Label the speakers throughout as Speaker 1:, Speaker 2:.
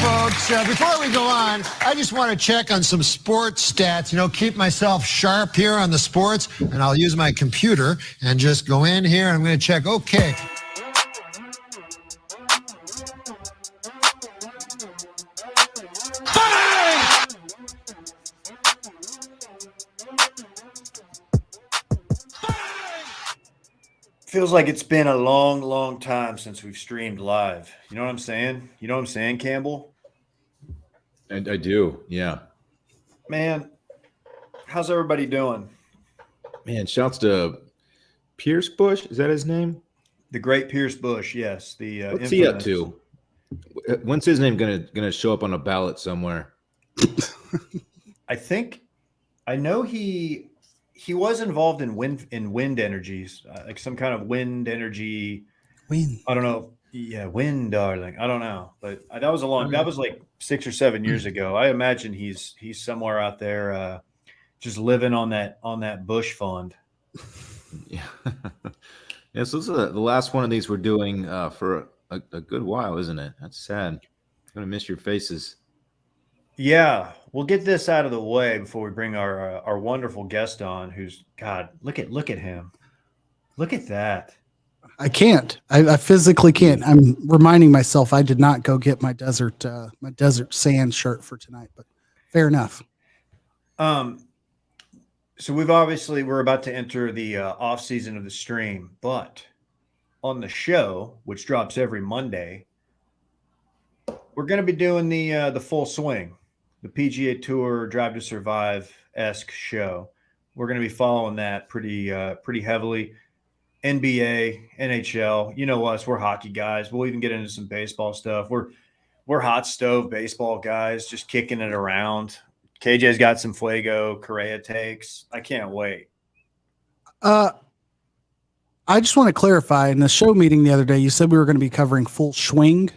Speaker 1: folks. Before we go on, I just want to check on some sports stats, keep myself sharp here on the sports, and I'll use my computer and just go in here, and I'm going to check. Okay.
Speaker 2: Feels like it's been a long, long time since we've streamed live. You know what I'm saying? You know what I'm saying, Campbell?
Speaker 3: I do, yeah.
Speaker 2: Man, how's everybody doing?
Speaker 3: Man, shouts to Pierce Bush. Is that his name?
Speaker 2: The great Pierce Bush, yes.
Speaker 3: What's he up to? When's his name gonna show up on a ballot somewhere?
Speaker 2: I know he was involved in wind energies, like some kind of wind energy.
Speaker 4: Wind.
Speaker 2: I don't know. Yeah, wind, darling. I don't know, but that was like 6 or 7 years ago. I imagine he's somewhere out there, just living on that Bush fund.
Speaker 3: Yeah. Yeah. So this is the last one of these we're doing for a good while, isn't it? That's sad. I'm gonna miss your faces.
Speaker 2: Yeah, we'll get this out of the way before we bring our wonderful guest on. Who's God? Look at him. Look at that.
Speaker 4: I can't. I physically can't. I'm reminding myself I did not go get my desert sand shirt for tonight, but fair enough.
Speaker 2: So we're about to enter the off season of the stream, but on the show, which drops every Monday, we're going to be doing the full swing, the PGA Tour Drive to Survive-esque show. We're going to be following that pretty heavily. NBA, NHL, you know us, we're hockey guys. We'll even get into some baseball stuff. We're hot stove baseball guys, just kicking it around. KJ's got some Fuego Correa takes. I can't wait.
Speaker 4: I just want to clarify, in the show meeting the other day, you said we were going to be covering full swing.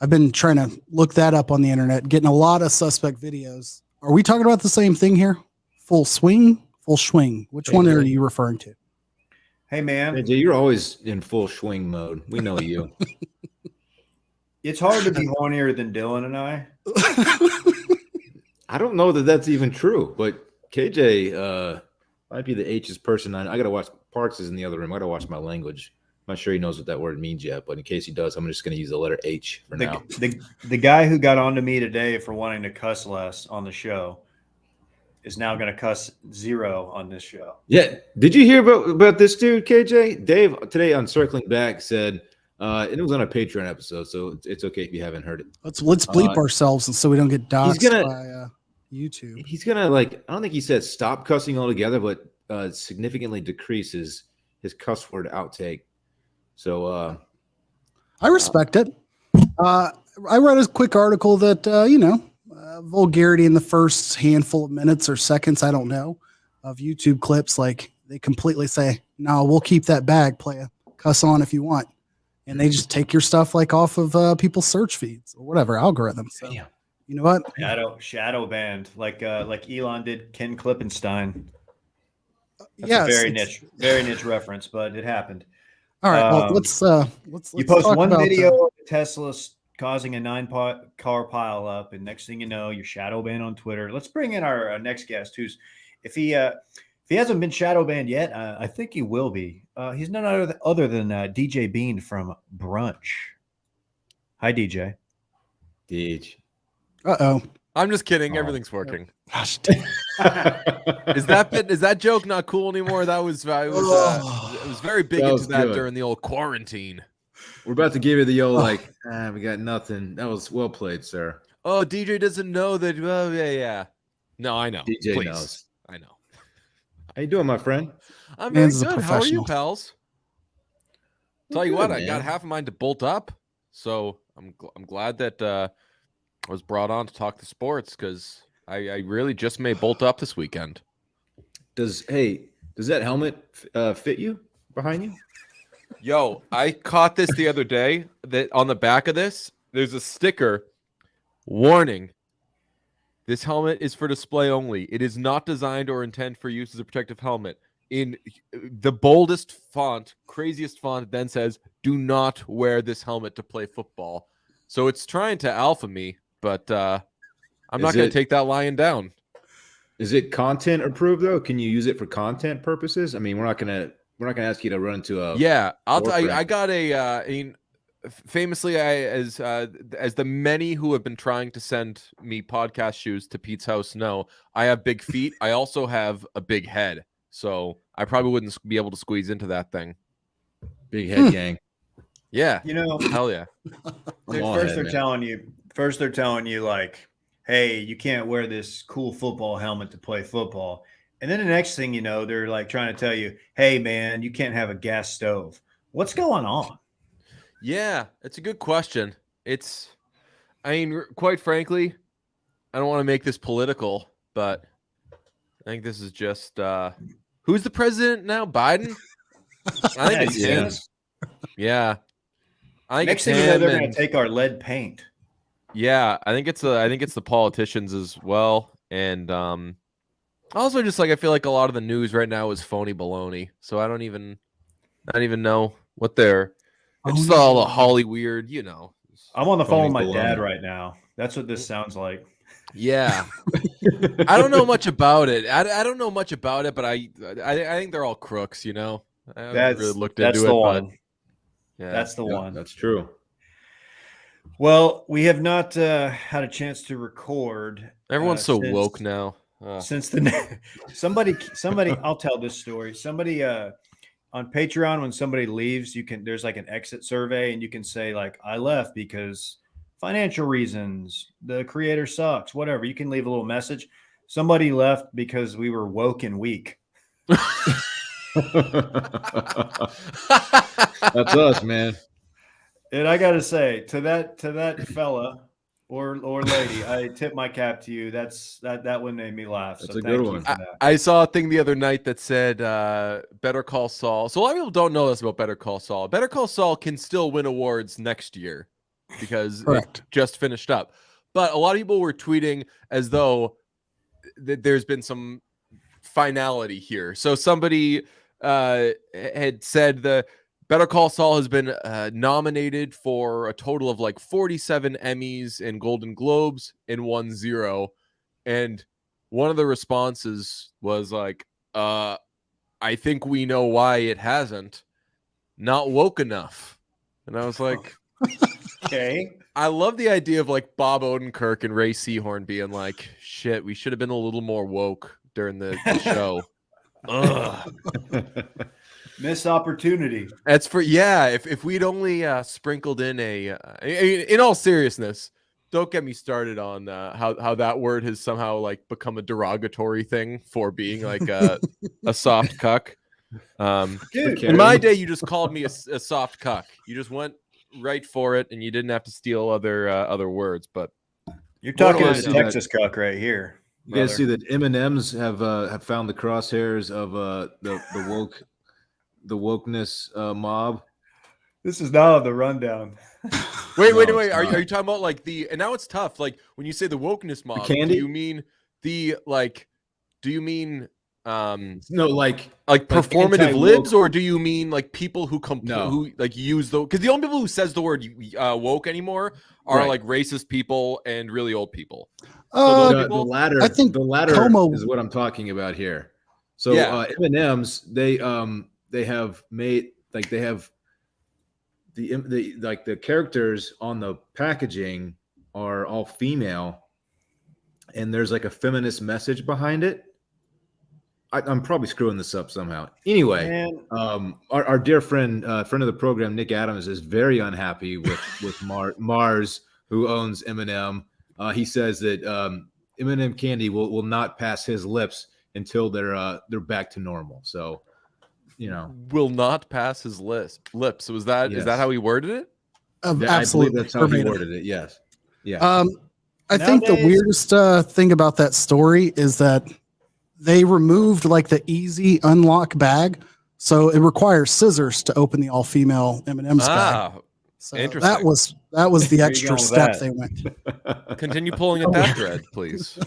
Speaker 4: I've been trying to look that up on the internet, getting a lot of suspect videos. Are we talking about the same thing here? Full swing, full swing. Which one are you referring to?
Speaker 2: Hey, man.
Speaker 3: AJ, you're always in full swing mode. We know you.
Speaker 2: It's hard to be hornier than Dylan and I.
Speaker 3: I don't know that that's even true, but KJ might be the H's person. I got to watch. Parks is in the other room. I got to watch my language. I'm not sure he knows what that word means yet, but in case he does, I'm just going to use the letter H for now.
Speaker 2: The guy who got on to me today for wanting to cuss less on the show is now going to cuss zero on this show.
Speaker 3: Yeah. Did you hear about this dude, KJ? Dave, today on Circling Back said, and it was on a Patreon episode, so it's okay if you haven't heard it.
Speaker 4: Let's bleep ourselves and so we don't get doxxed by YouTube. He's
Speaker 3: going to, I don't think he said stop cussing altogether, but significantly decrease his cuss word outtake. So
Speaker 4: I respect it. I read a quick article that, vulgarity in the first handful of minutes or seconds, I don't know, of YouTube clips, they completely say, no, we'll keep that bag, playa. Cuss on if you want. And they just take your stuff off of people's search feeds or whatever algorithm. So, you know what?
Speaker 2: Shadow banned, like Elon did Ken Klippenstein. That's
Speaker 4: yeah,
Speaker 2: a very niche reference, but it happened.
Speaker 4: All right, well, let's
Speaker 2: you post one video of Tesla causing a 9-car pile up, and next thing you know, you're shadow banned on Twitter. Let's bring in our next guest, who's if he hasn't been shadow banned yet, I think he will be. He's none other than DJ Bean from Brunch. Hi, DJ.
Speaker 4: Uh-oh.
Speaker 5: I'm just kidding. Everything's working.
Speaker 4: Gosh,
Speaker 5: Is that joke not cool anymore? It was very big into that good during the old quarantine.
Speaker 3: We're about to give you the old we got nothing. That was well played, sir.
Speaker 5: Oh, DJ doesn't know that. Oh, yeah. No, I know.
Speaker 3: DJ knows.
Speaker 5: I know.
Speaker 3: How you doing, my friend?
Speaker 5: I'm very good. How are you, pals? Tell you what, I got half of mine to bolt up, so I'm glad that I was brought on to talk to sports because I really just may bolt up this weekend.
Speaker 3: Does that helmet fit you behind you?
Speaker 5: Yo, I caught this the other day that on the back of this, there's a sticker warning. This helmet is for display only. It is not designed or intended for use as a protective helmet. In the boldest font, craziest font, then says, do not wear this helmet to play football. So it's trying to alpha me. but I'm not going to take that lion down.
Speaker 3: Is it content approved though? Can you use it for content purposes? I mean, we're not gonna ask you to run into a
Speaker 5: I'll tell you. I got famously, as the many who have been trying to send me podcast shoes to Pete's house know, I have big feet. I also have a big head, so I probably wouldn't be able to squeeze into that thing.
Speaker 3: big head gang.
Speaker 5: Yeah, hell yeah.
Speaker 2: First they're telling you like, hey, you can't wear this cool football helmet to play football. And then the next thing you know, they're like trying to tell you, hey, man, you can't have a gas stove. What's going on?
Speaker 5: Yeah, it's a good question. Quite frankly, I don't want to make this political, but I think this is just who's the president now? Biden? I think it's him. Yeah. I think
Speaker 2: next thing you know, they're going to take our lead paint.
Speaker 5: Yeah, I think it's the politicians as well, and also just like I feel like a lot of the news right now is phony baloney. So I don't even know what they're. It's all the Holly weird, you know.
Speaker 2: I'm on the phone with my dad right now. That's what this sounds like.
Speaker 5: Yeah, I don't know much about it. I don't know much about it, but I think they're all crooks. You know, I haven't really looked into it. But yeah,
Speaker 2: that's the one.
Speaker 3: That's true.
Speaker 2: Well, we have not had a chance to record.
Speaker 5: Everyone's so woke now.
Speaker 2: Since somebody, I'll tell this story. Somebody on Patreon, when somebody leaves, there's like an exit survey, and you can say like, I left because financial reasons, the creator sucks, whatever. You can leave a little message. Somebody left because we were woke and weak.
Speaker 3: That's us, man.
Speaker 2: And I got to say to that fella or lady, I tip my cap to you. That one made me laugh.
Speaker 3: That's
Speaker 2: so
Speaker 3: a good one.
Speaker 5: I saw a thing the other night that said Better Call Saul. So a lot of people don't know this about Better Call Saul. Better Call Saul can still win awards next year because it just finished up. But a lot of people were tweeting as though there's been some finality here. So somebody had said the Better Call Saul has been nominated for a total of like 47 Emmys and Golden Globes and won 0. And one of the responses was like, I think we know why it hasn't. Not woke enough. And I was like,
Speaker 2: okay.
Speaker 5: I love the idea of like Bob Odenkirk and Ray Seahorn being like, shit, we should have been a little more woke during the show. Ugh.
Speaker 2: Missed opportunity.
Speaker 5: That's for if we'd only sprinkled in in all seriousness, don't get me started on how that word has somehow like become a derogatory thing for being like a soft cuck.
Speaker 2: Dude,
Speaker 5: in my day, you just called me a soft cuck. You just went right for it, and you didn't have to steal other words. But
Speaker 2: you're talking to the Texas cuck right here.
Speaker 3: You guys see that M&Ms have found the crosshairs of the wokeness mob.
Speaker 2: This is not on the rundown.
Speaker 5: Wait. Are you talking about like and now it's tough. Like when you say the wokeness mob, do you mean no, like performative libs, or do you mean like people who who like use because the only people who says the word woke anymore are like racist people and really old people.
Speaker 3: The latter,
Speaker 4: I think
Speaker 3: the latter
Speaker 4: Como
Speaker 3: is what I'm talking about here. So M&Ms, they have made like they have the characters on the packaging are all female, and there's like a feminist message behind it. I'm probably screwing this up somehow. Anyway, our dear friend of the program, Nick Adams, is very unhappy with Mars, who owns M&M. He says that M&M candy will not pass his lips until they're back to normal. So,
Speaker 5: will not pass his lips. So is that how he worded it?
Speaker 4: Absolutely,
Speaker 3: I believe that's how he worded it. Yes. Yeah.
Speaker 4: I think the weirdest thing about that story is that they removed like the easy unlock bag, so it requires scissors to open the all-female M&M's bag. So
Speaker 5: interesting.
Speaker 4: That was the extra step they went.
Speaker 5: Continue pulling at that thread, please.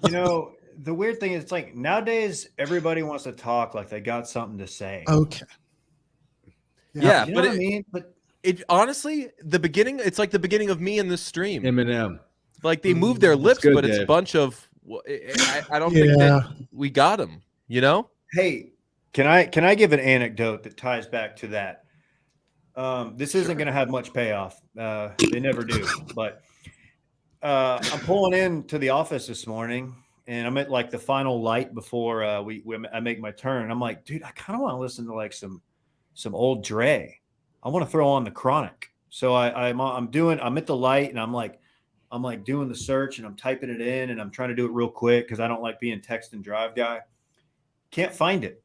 Speaker 2: The weird thing is, it's like nowadays everybody wants to talk like they got something to say.
Speaker 4: Okay.
Speaker 5: Yeah,
Speaker 2: you know what I mean? But
Speaker 5: it honestly, it's like the beginning of me in this stream.
Speaker 3: M&M.
Speaker 5: like they move their lips,
Speaker 3: good,
Speaker 5: but it's a
Speaker 3: Dave.
Speaker 5: bunch of. I don't think that we got them. You know.
Speaker 2: Hey, can I give an anecdote that ties back to that? This isn't going to have much payoff. They never do. But I'm pulling into the office this morning, and I'm at like the final light before I make my turn. I'm like, dude, I kind of want to listen to like some old Dre. I want to throw on the Chronic. So I'm at the light, and I'm like doing the search, and I'm typing it in, and I'm trying to do it real quick because I don't like being text and drive guy. Can't find it.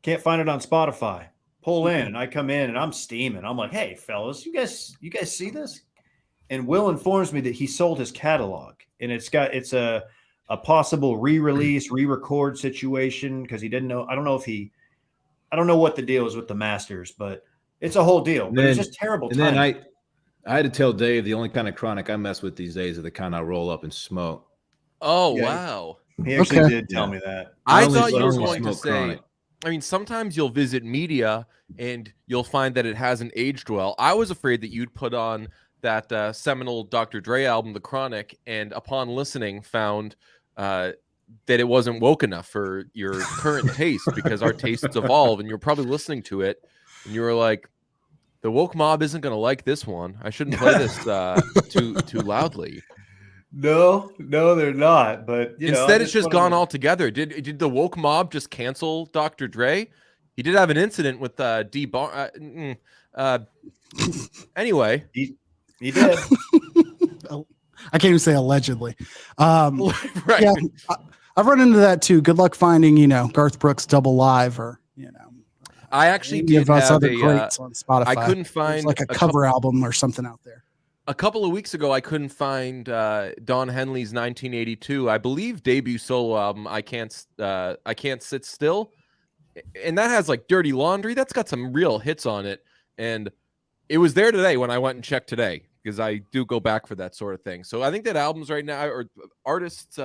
Speaker 2: Can't find it on Spotify. Pull in, and I come in, and I'm steaming. I'm like, hey, fellas, you guys see this? And Will informs me that he sold his catalog, and it's a possible re-release, re-record situation because he didn't know. I don't know what the deal is with the masters, but it's a whole deal. But it's just terrible.
Speaker 3: And then I had to tell Dave the only kind of Chronic I mess with these days are the kind I roll up and smoke.
Speaker 5: Oh
Speaker 2: Yeah.
Speaker 5: wow!
Speaker 2: He actually did tell me that.
Speaker 5: I
Speaker 3: only-
Speaker 5: thought you
Speaker 3: I
Speaker 5: were
Speaker 3: only
Speaker 5: going to
Speaker 3: smoke
Speaker 5: say.
Speaker 3: Chronic.
Speaker 5: I mean, sometimes you'll visit media and you'll find that it hasn't aged well. I was afraid that you'd put on that seminal Dr. Dre album, The Chronic, and upon listening, found that it wasn't woke enough for your current taste because our tastes evolve. And you're probably listening to it, and you were like, "The woke mob isn't going to like this one. I shouldn't play this too loudly."
Speaker 2: No, they're not. But
Speaker 5: Instead, it's just gone altogether. Did the woke mob just cancel Dr. Dre? He did have an incident with D Bar. Anyway,
Speaker 2: He did.
Speaker 4: I can't even say allegedly.
Speaker 5: right.
Speaker 4: Yeah, I've run into that too. Good luck finding, Garth Brooks Double Live or,
Speaker 5: I actually
Speaker 4: any
Speaker 5: did
Speaker 4: of us
Speaker 5: have
Speaker 4: other greats on Spotify.
Speaker 5: I couldn't
Speaker 4: There's
Speaker 5: find
Speaker 4: like a cover album or something out there.
Speaker 5: A couple of weeks ago, I couldn't find Don Henley's 1982, I believe, debut solo album. I can't sit still, and that has like Dirty Laundry. That's got some real hits on it, and it was there today when I went and checked today because I do go back for that sort of thing. So I think that albums right now or artists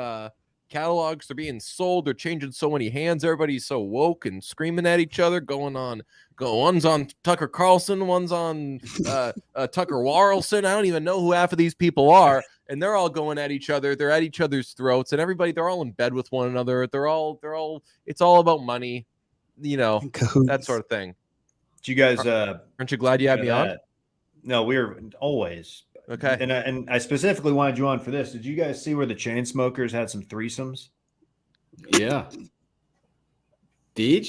Speaker 5: catalogs are being sold. They're changing so many hands. Everybody's so woke and screaming at each other. One's on Tucker Carlson, one's on Tucker Warrelson. I don't even know who half of these people are, and they're all going at each other. They're at each other's throats, and they're all in bed with one another. It's all about money, that sort of thing.
Speaker 2: Did you guys?
Speaker 5: Aren't you glad you had me on?
Speaker 2: No, we're always.
Speaker 5: Okay.
Speaker 2: And I specifically wanted you on for this. Did you guys see where the Chainsmokers had some threesomes?
Speaker 3: Yeah. Deej,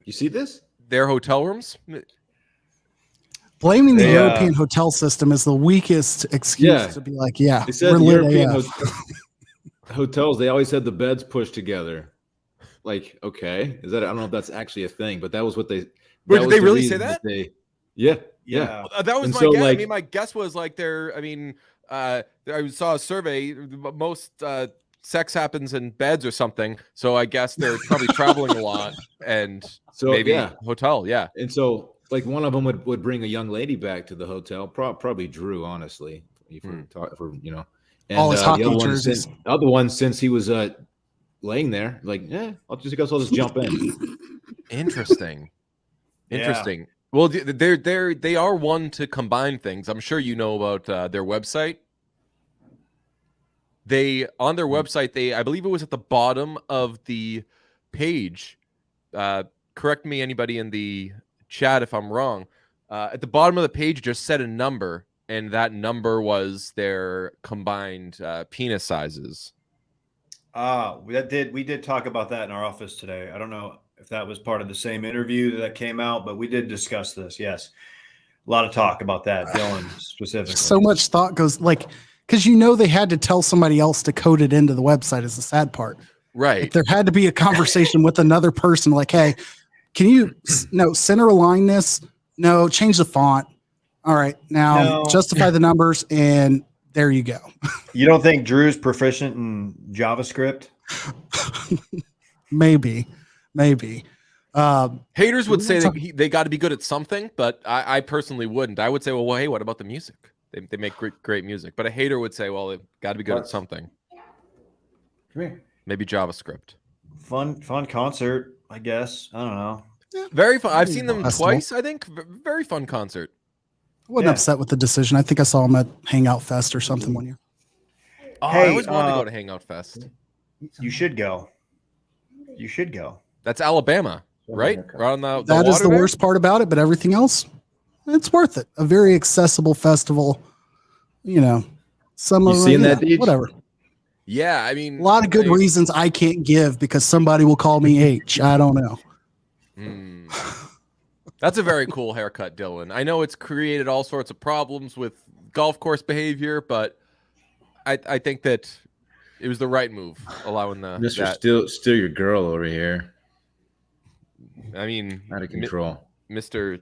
Speaker 3: you see this?
Speaker 5: Their hotel rooms?
Speaker 4: Blaming the European hotel system is the weakest excuse to be like, yeah,
Speaker 3: they said
Speaker 4: we're
Speaker 3: European
Speaker 4: lit
Speaker 3: hotels, they always had the beds pushed together. Like, okay, I don't know if that's actually a thing, but that was what they.
Speaker 5: Did they really say that?
Speaker 3: Yeah.
Speaker 5: That was
Speaker 3: And
Speaker 5: my
Speaker 3: so,
Speaker 5: guess.
Speaker 3: like-
Speaker 5: I mean, my guess was like I saw a survey. Most sex happens in beds or something. So I guess they're probably traveling a lot and
Speaker 3: So
Speaker 5: maybe
Speaker 3: yeah.
Speaker 5: hotel. Yeah.
Speaker 3: And so, like, one of them would bring a young lady back to the hotel, probably Drew, honestly, and
Speaker 4: All his hockey
Speaker 3: the
Speaker 4: jerseys.
Speaker 3: other one, since he was laying there, like, I'll just jump in.
Speaker 5: Interesting. Interesting. Well, they are one to combine things. I'm sure you know about their website. On their website, I believe it was at the bottom of the page. Correct me, anybody in the chat, if I'm wrong. At the bottom of the page, just said a number, and that number was their combined penis sizes.
Speaker 2: We did talk about that in our office today. I don't know if that was part of the same interview that came out, but we did discuss this. Yes. A lot of talk about that, Dylan specifically.
Speaker 4: So much thought goes because they had to tell somebody else to code it into the website is the sad part.
Speaker 5: Right.
Speaker 4: Like, there had to be a conversation with another person like, hey, can you center align this? No, change the font. All right. Now justify the numbers and there you go.
Speaker 2: You don't think Drew's proficient in JavaScript?
Speaker 4: Maybe.
Speaker 5: Haters would say they got to be good at something, but I personally wouldn't. I would say, well, hey, what about the music? They make great music. But a hater would say, well, they've got to be good at something.
Speaker 2: Come here.
Speaker 5: Maybe JavaScript.
Speaker 2: Fun concert, I guess. I don't know.
Speaker 5: Very fun. I've seen them
Speaker 4: Festival.
Speaker 5: twice, I think. Very fun concert.
Speaker 4: I wasn't upset with the decision. I think I saw him at Hangout Fest or something one year.
Speaker 5: Oh,
Speaker 2: Hey,
Speaker 5: I always wanted to go to Hangout Fest.
Speaker 2: You should go. You should go.
Speaker 5: That's Alabama, right? Right on the
Speaker 4: That is
Speaker 5: water
Speaker 4: the
Speaker 5: there?
Speaker 4: worst part about it, but everything else, it's worth it. A very accessible festival. You know, some
Speaker 3: You
Speaker 4: of
Speaker 3: seen
Speaker 4: them,
Speaker 3: that, Deej?
Speaker 4: whatever.
Speaker 5: Yeah, I mean,
Speaker 4: A lot of good reasons I can't give because somebody will call me H. I don't know.
Speaker 5: That's a very cool haircut, Dylan. I know it's created all sorts of problems with golf course behavior, but I think that it was the right move, allowing
Speaker 3: Mr.
Speaker 5: that.
Speaker 3: Still your girl over here.
Speaker 5: I mean,
Speaker 3: Out of control.
Speaker 5: Mr.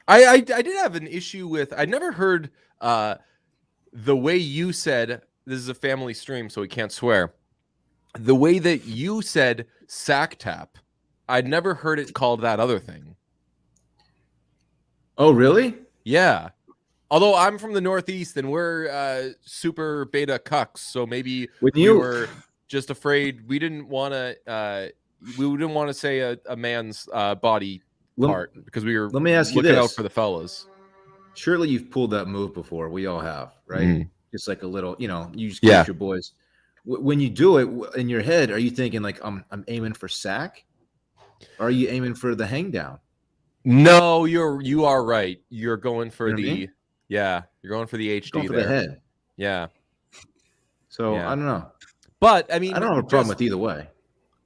Speaker 5: I did have an issue with. I never heard the way you said. This is a family stream, so we can't swear. The way that you said sack tap, I'd never heard it called that other thing.
Speaker 3: Oh, really?
Speaker 5: Yeah. Although I'm from the Northeast and we're super beta cucks, so maybe we were just afraid. We didn't want to. We didn't want to say a man's body part because we were.
Speaker 3: Let me ask you
Speaker 5: looking
Speaker 3: this.
Speaker 5: out for the fellas.
Speaker 3: Surely you've pulled that move before. We all have, right?
Speaker 5: Mm.
Speaker 3: It's like a little, you just get your boys. When you do it in your head, are you thinking like I'm aiming for sack? Or are you aiming for the hang down?
Speaker 5: No, you are right. You're going for you're going for the HD
Speaker 3: Going for
Speaker 5: there.
Speaker 3: the head.
Speaker 5: Yeah.
Speaker 3: So I don't know.
Speaker 5: But I mean,
Speaker 3: I don't have a problem with either way.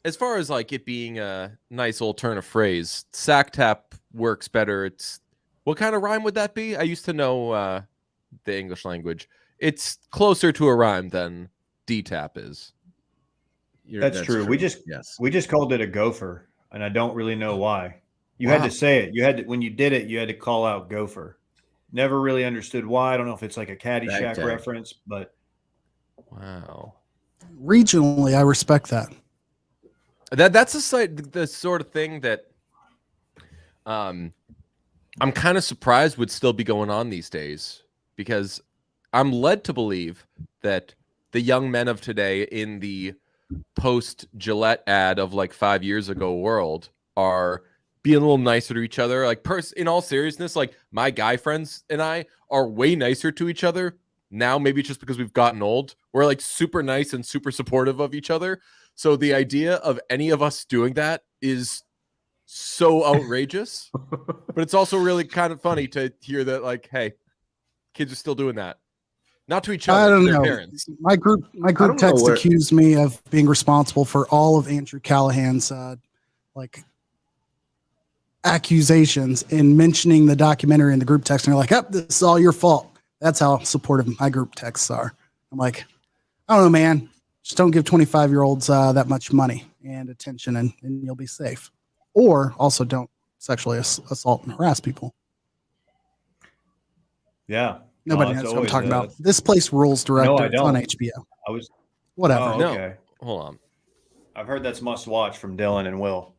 Speaker 5: As far as like it being a nice old turn of phrase, sack tap works better. It's what kind of rhyme would that be? I used to know the English language. It's closer to a rhyme than D-tap is.
Speaker 2: That's true. We just called it a gopher, and I don't really know why. You had to say it. You had to, when you did it, you had to call out gopher. Never really understood why. I don't know if it's like a Caddyshack reference, but
Speaker 5: wow.
Speaker 4: Regionally, I respect that.
Speaker 5: That's the sort of thing that I'm kind of surprised would still be going on these days, because I'm led to believe that the young men of today in the post Gillette ad of like 5 years ago world are being a little nicer to each other. Like, in all seriousness, like my guy friends and I are way nicer to each other now. Maybe just because we've gotten old. We're like super nice and super supportive of each other. So the idea of any of us doing that is so outrageous, but it's also really kind of funny to hear that, like, hey, kids are still doing that. Not to each other,
Speaker 4: I don't
Speaker 5: to their
Speaker 4: know.
Speaker 5: parents.
Speaker 4: My group text accused me of being responsible for all of Andrew Callahan's accusations in mentioning the documentary in the group text, and they're like, "Oh, this is all your fault." That's how supportive my group texts are. I'm like, I don't know, man. Just don't give 25-year-olds that much money and attention, and you'll be safe. Or also don't sexually assault and harass people.
Speaker 2: Yeah.
Speaker 4: Nobody knows what I'm talking about. This Place Rules director.
Speaker 2: No, I
Speaker 4: It's on
Speaker 2: don't.
Speaker 4: HBO. Whatever.
Speaker 2: Oh, okay.
Speaker 5: No, hold on.
Speaker 2: I've heard that's must watch from Dylan and Will.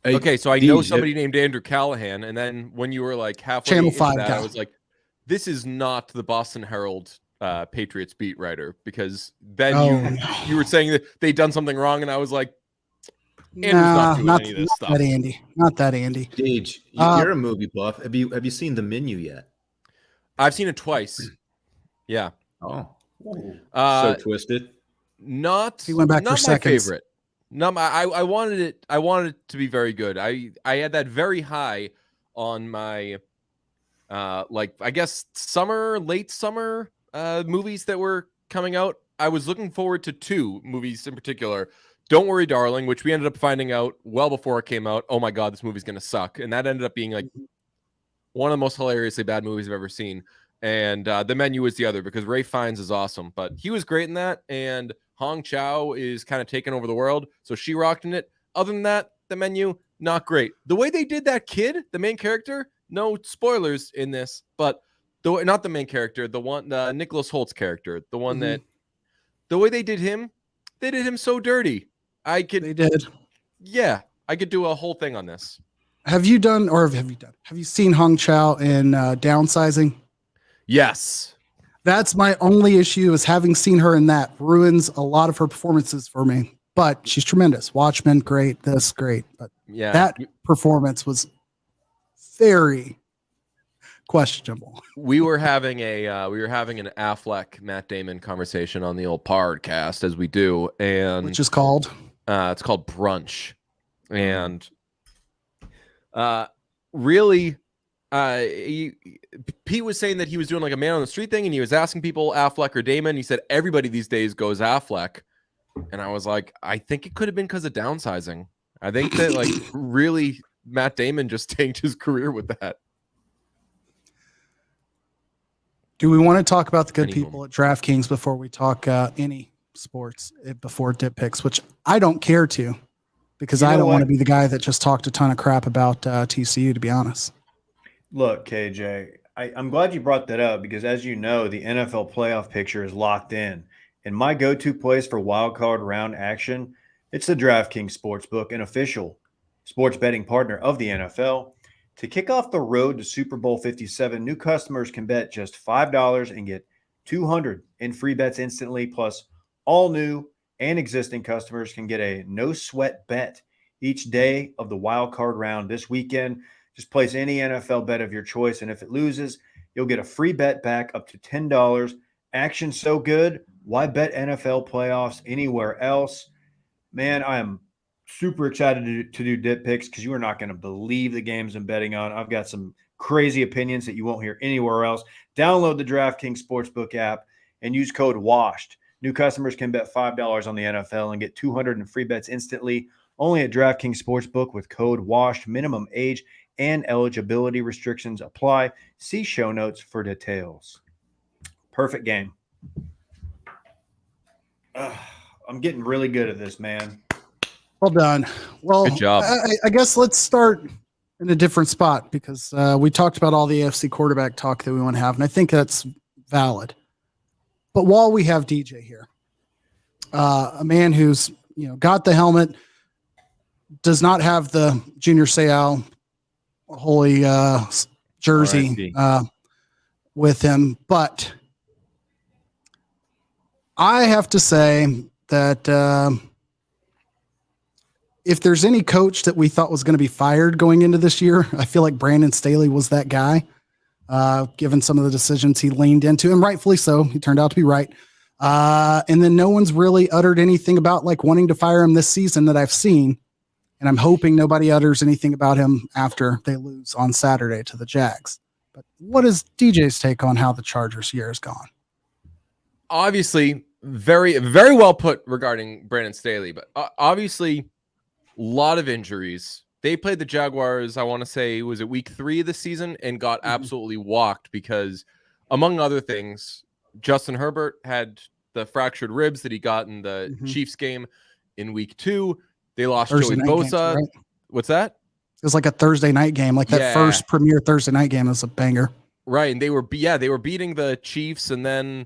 Speaker 5: Okay, so I know somebody named Andrew Callahan, and then when you were like halfway
Speaker 4: Channel
Speaker 5: into
Speaker 4: 5
Speaker 5: that,
Speaker 4: guy.
Speaker 5: I was like, this is not the Boston Herald Patriots beat writer, because then you were saying that they'd done something wrong, and I was like, Andrew's not doing any of this stuff.
Speaker 4: Not that Andy.
Speaker 3: Deej, you're a movie buff. Have you seen The Menu yet?
Speaker 5: I've seen it twice. Yeah.
Speaker 3: Oh.
Speaker 5: So
Speaker 3: twisted.
Speaker 4: He went back for
Speaker 5: my
Speaker 4: seconds.
Speaker 5: favorite. No, I wanted it. I wanted it to be very good. I had that very high on my I guess late summer movies that were coming out. I was looking forward to two movies in particular. Don't Worry, Darling, which we ended up finding out well before it came out. Oh my God, this movie's gonna suck, and that ended up being like one of the most hilariously bad movies I've ever seen. And The Menu is the other, because Ralph Fiennes is awesome, but he was great in that, and Hong Chow is kind of taking over the world, so she rocked in it. Other than that, The Menu, not great. The way they did that kid, the main character, no spoilers in this, but not the main character, the Nicholas Holt's character, the one that, the way they did him so dirty. They did. Yeah, I could do a whole thing on this.
Speaker 4: Have you seen Hong Chow in Downsizing?
Speaker 5: Yes.
Speaker 4: That's my only issue, is having seen her in that ruins a lot of her performances for me. But she's tremendous. Watchmen, great. This, great. But
Speaker 5: yeah,
Speaker 4: that performance was very, questionable.
Speaker 5: We were having an Affleck Matt Damon conversation on the old podcast, as we do, and
Speaker 4: Which is called
Speaker 5: it's called Brunch, and really, Pete was saying that he was doing like a man on the street thing, and he was asking people Affleck or Damon. He said everybody these days goes Affleck, and I was like, I think it could have been because of downsizing. I think that like really Matt Damon just tanked his career with that.
Speaker 4: Do we want to talk about the good people at DraftKings before we talk any sports before dip picks, which I don't care to, because I don't want to be the guy that just talked a ton of crap about TCU, to be honest.
Speaker 2: Look, KJ, I'm glad you brought that up because, as you know, the NFL playoff picture is locked in. And my go-to place for wild card round action, it's the DraftKings Sportsbook, an official sports betting partner of the NFL. To kick off the road to Super Bowl 57, new customers can bet just $5 and get $200 in free bets instantly. Plus, all new and existing customers can get a no-sweat bet each day of the wild card round this weekend. Just place any NFL bet of your choice, and if it loses, you'll get a free bet back up to $10. Action so good, why bet NFL playoffs anywhere else? Man, I am super excited to do dip picks because you are not going to believe the games I'm betting on. I've got some crazy opinions that you won't hear anywhere else. Download the DraftKings Sportsbook app and use code WASHED. New customers can bet $5 on the NFL and get $200 in free bets instantly. Only at DraftKings Sportsbook with code WASHED. Minimum age and eligibility restrictions apply. See show notes for details. Perfect game. I'm getting really good at this, man.
Speaker 4: Well done. Well,
Speaker 5: good job.
Speaker 4: I guess let's start in a different spot because we talked about all the AFC quarterback talk that we want to have, and I think that's valid. But while we have DJ here, a man who's got the helmet, does not have the Junior Seau holy jersey with him, but I have to say that if there's any coach that we thought was going to be fired going into this year, I feel like Brandon Staley was that guy, given some of the decisions he leaned into, and rightfully so. He turned out to be right. And then no one's really uttered anything about like wanting to fire him this season that I've seen. And I'm hoping nobody utters anything about him after they lose on Saturday to the Jags. But what is DJ's take on how the Chargers year has gone?
Speaker 5: Obviously, very, very well put regarding Brandon Staley, but obviously a lot of injuries. They played the Jaguars, I want to say, was it week 3 of the season, and got absolutely walked because, among other things, Justin Herbert had the fractured ribs that he got in the Chiefs game in week 2. They lost Thursday Joey Bosa. Games, right? What's that?
Speaker 4: It was like a Thursday night game, like that first premier Thursday night game was a banger.
Speaker 5: Right, and they were beating the Chiefs, and then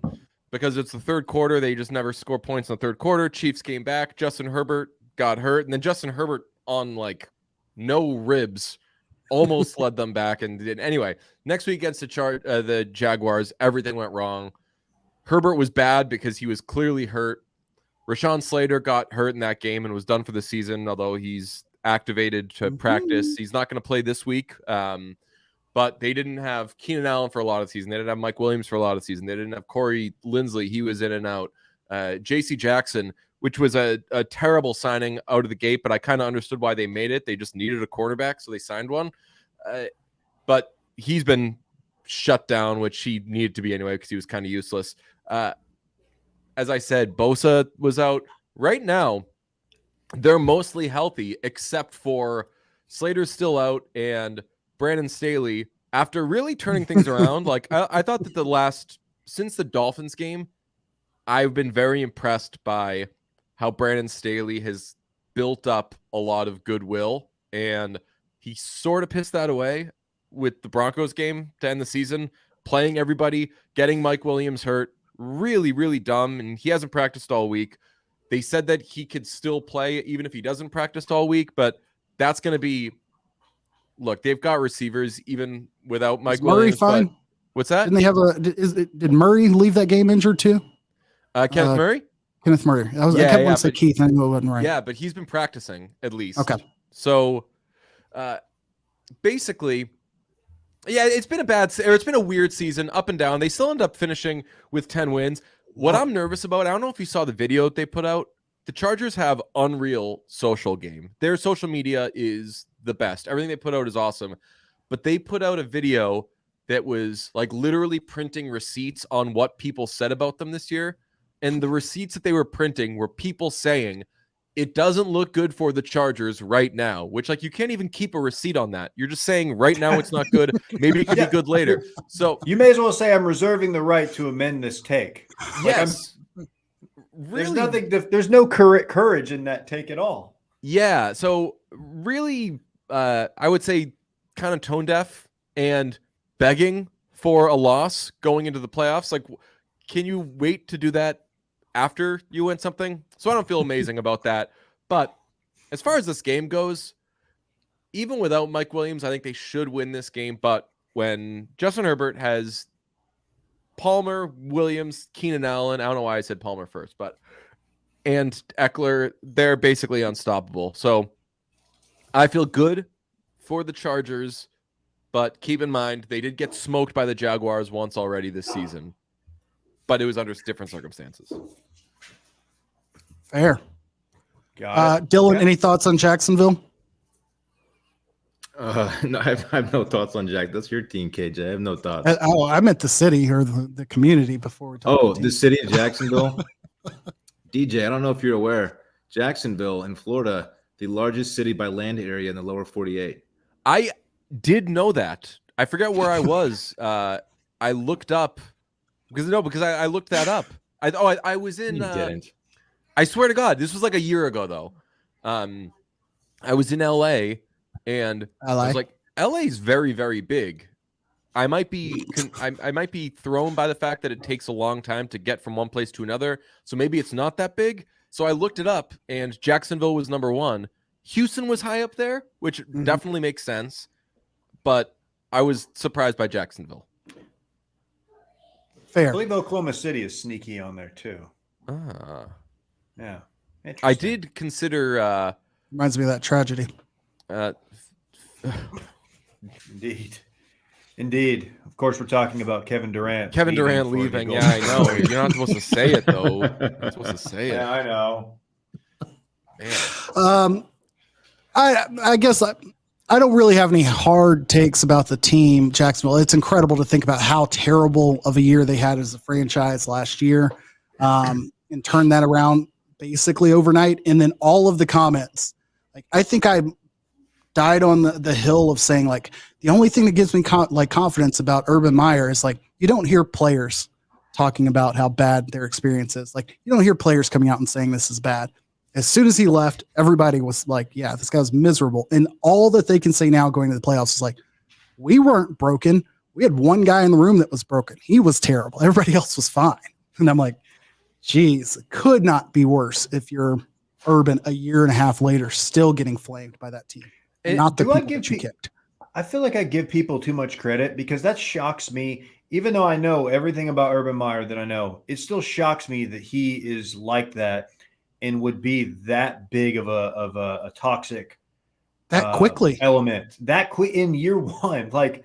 Speaker 5: because it's the third quarter, they just never score points in the third quarter. Chiefs came back. Justin Herbert got hurt, and then Justin Herbert on like no ribs almost led them back and did. Anyway, next week against the Jaguars, everything went wrong. Herbert was bad because he was clearly hurt. Rashawn Slater got hurt in that game and was done for the season, although he's activated to practice. He's not going to play this week, but they didn't have Keenan Allen for a lot of the season. They didn't have Mike Williams for a lot of the season. They didn't have Corey Linsley. He was in and out. J.C. Jackson, which was a terrible signing out of the gate, but I kind of understood why they made it. They just needed a quarterback, so they signed one. But he's been shut down, which he needed to be anyway because he was kind of useless. As I said, Bosa was out. Right now, they're mostly healthy, except for Slater's still out, and Brandon Staley, after really turning things around, like I thought that since the Dolphins game, I've been very impressed by how Brandon Staley has built up a lot of goodwill, and he sort of pissed that away with the Broncos game to end the season, playing everybody, getting Mike Williams hurt. Really, really dumb, and he hasn't practiced all week. They said that he could still play even if he doesn't practice all week, but that's going to be – look, they've got receivers even without Mike Williams.
Speaker 4: Fine?
Speaker 5: What's that?
Speaker 4: Didn't they have did Murray leave that game injured too?
Speaker 5: Kenneth Murray?
Speaker 4: Kenneth Murray. I kept wanting to say Keith, and I knew it wasn't right.
Speaker 5: Yeah, but he's been practicing at least.
Speaker 4: Okay.
Speaker 5: So basically, Yeah, it's been a weird season, up and down. They still end up finishing with 10 wins. What I'm nervous about, I don't know if you saw the video that they put out. The Chargers have unreal social game. Their social media is the best. Everything they put out is awesome. But they put out a video that was like literally printing receipts on what people said about them this year. And the receipts that they were printing were people saying, it doesn't look good for the Chargers right now, which like you can't even keep a receipt on that. You're just saying right now it's not good. Maybe it could be good later. So
Speaker 2: you may as well say I'm reserving the right to amend this take.
Speaker 5: Yes.
Speaker 2: Really, there's no courage in that take at all.
Speaker 5: Yeah. So really, I would say kind of tone deaf and begging for a loss going into the playoffs. Like, can you wait to do that after you win something? So I don't feel amazing about that. But as far as this game goes, even without Mike Williams, I think they should win this game. But when Justin Herbert has Palmer, Williams, Keenan Allen, I don't know why I said Palmer first, and Eckler, they're basically unstoppable. So I feel good for the Chargers, but keep in mind they did get smoked by the Jaguars once already this season, but it was under different circumstances.
Speaker 4: Fair.
Speaker 2: Okay.
Speaker 4: Dylan, any thoughts on Jacksonville?
Speaker 3: No, I have no thoughts on Jack. That's your team, KJ. I have no thoughts.
Speaker 4: I meant the city or the community before we talk.
Speaker 3: The city of Jacksonville. DJ, I don't know if you're aware, Jacksonville in Florida, the largest city by land area in the lower 48.
Speaker 5: I did know that. I forget where I was. I looked up because I looked that up. I was in.
Speaker 3: You didn't.
Speaker 5: I swear to God, this was like a year ago though. I was in LA and I was like, LA is very, very big. I might be thrown by the fact that it takes a long time to get from one place to another. So maybe it's not that big. So I looked it up and Jacksonville was number 1. Houston was high up there, which definitely makes sense. But I was surprised by Jacksonville.
Speaker 2: I
Speaker 4: Fair.
Speaker 2: believe Oklahoma City is sneaky on there too. Yeah.
Speaker 5: I did consider
Speaker 4: Reminds me of that tragedy.
Speaker 2: Indeed. Of course, we're talking about Kevin Durant.
Speaker 5: Leaving. Yeah, I know. You're not supposed to say it though. You're not supposed to say it.
Speaker 2: Yeah, I know.
Speaker 5: Man.
Speaker 4: I guess I don't really have any hard takes about the team, Jacksonville. It's incredible to think about how terrible of a year they had as a franchise last year, and turn that around basically overnight. And then all of the comments, like I think I died on the hill of saying like the only thing that gives me confidence about Urban Meyer is like you don't hear players talking about how bad their experience is. Like you don't hear players coming out and saying this is bad. As soon as he left, everybody was like, yeah, this guy's miserable. And all that they can say now going to the playoffs is like, we weren't broken. We had one guy in the room that was broken. He was terrible. Everybody else was fine. And I'm like, geez, it could not be worse if you're Urban a year and a half later still getting flamed by that team. And not the people that you kicked.
Speaker 2: I feel like I give people too much credit because that shocks me. Even though I know everything about Urban Meyer that I know, it still shocks me that he is like that and would be that big of a toxic
Speaker 4: that quickly
Speaker 2: element that quick in year one. Like,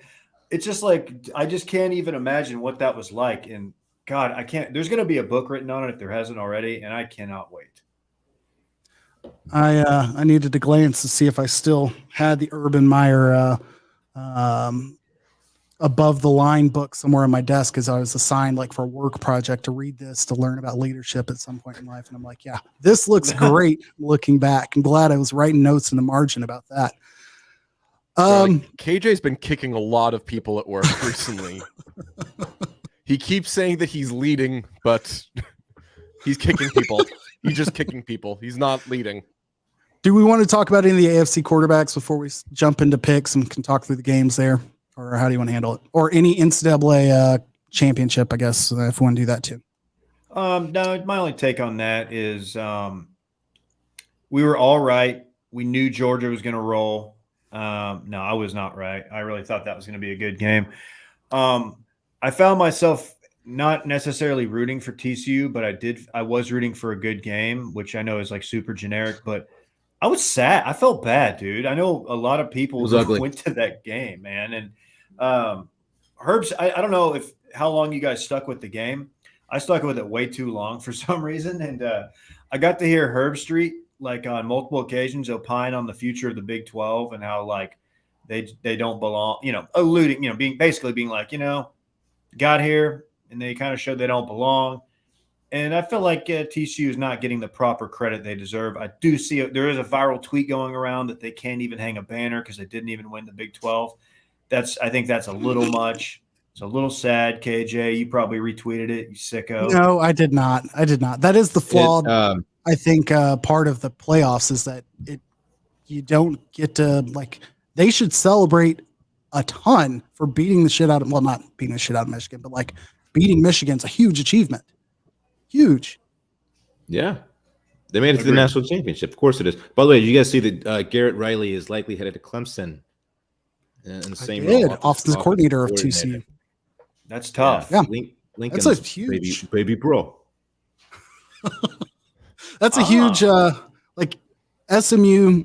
Speaker 2: it's just like, I just can't even imagine what that was like. And God, I can't, there's going to be a book written on it if there hasn't already. And I cannot wait.
Speaker 4: I needed to glance to see if I still had the Urban Meyer above the line book somewhere on my desk as I was assigned like for a work project to read this to learn about leadership at some point in life. And I'm like, yeah, this looks great looking back. I'm glad I was writing notes in the margin about that.
Speaker 5: KJ's been kicking a lot of people at work recently. He keeps saying that he's leading, but he's kicking people. He's just kicking people. He's not leading.
Speaker 4: Do we want to talk about any of the AFC quarterbacks before we jump into picks and can talk through the games there? Or how do you want to handle it? Or any NCAA championship, I guess, if we want to do that too.
Speaker 2: No, my only take on that is we were all right. We knew Georgia was going to roll. No, I was not right. I really thought that was going to be a good game. I found myself not necessarily rooting for TCU, but I was rooting for a good game, which I know is like super generic, but I was sad. I felt bad, dude. I know a lot of people went to that game, man. And Herb's, I don't know how long you guys stuck with the game. I stuck with it way too long for some reason. And I got to hear Herb Street, like on multiple occasions, opine on the future of the Big 12 and how like they don't belong, alluding, being like, got here and they kind of showed they don't belong. And I feel like TCU is not getting the proper credit they deserve. I do see there is a viral tweet going around that they can't even hang a banner because they didn't even win the Big 12. I think that's a little much. It's a little sad, KJ. You probably retweeted it, you sicko.
Speaker 4: No, I did not. That is the flawed, I think, part of the playoffs is that you don't get to, like, they should celebrate a ton for beating the shit out of, well, not beating the shit out of Michigan, but like beating Michigan's a huge achievement. Huge.
Speaker 3: Yeah. They made it to the national championship. Of course it is. By the way, did you guys see that Garrett Riley is likely headed to Clemson in the same role?
Speaker 4: Offensive coordinator of TCU.
Speaker 2: That's tough.
Speaker 4: Yeah.
Speaker 3: Lincoln's
Speaker 4: that's a huge
Speaker 3: baby pro.
Speaker 4: That's a huge, like SMU